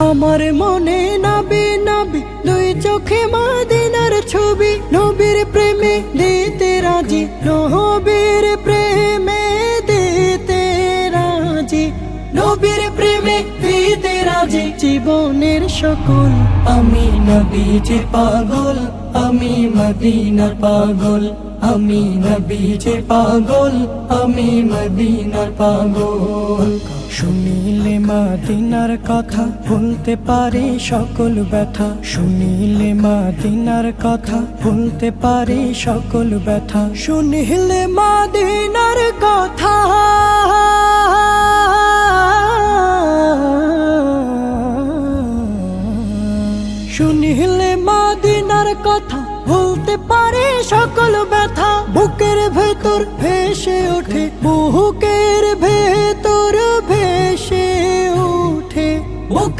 আমার মনে নবী নবী দুই চোখে মদিনার ছবি, নবীর প্রেমে দিতে রাজি, নবীর প্রেমে দিতে রাজি, নবীর প্রেমে দিতে রাজি। জীবনের সকল আমি নবীজির পাগল, আমি মদিনার পাগল, আমি নবীজির পাগল, আমি মদিনার পাগল। শুনিলে মদিনার কথা ভুলতে পারি সকল ব্যথা, শুনিলে মদিনার কথা ভুলতে পারি সকল ব্যথা, শুনিলে মদিনার কথা শুনিলে মদিনার কথা ভুলতে পারে সকল ব্যথা। বুকের ভেতর ভেসে ওঠে, বুকের ভেতর ভেসে ওঠে বুকের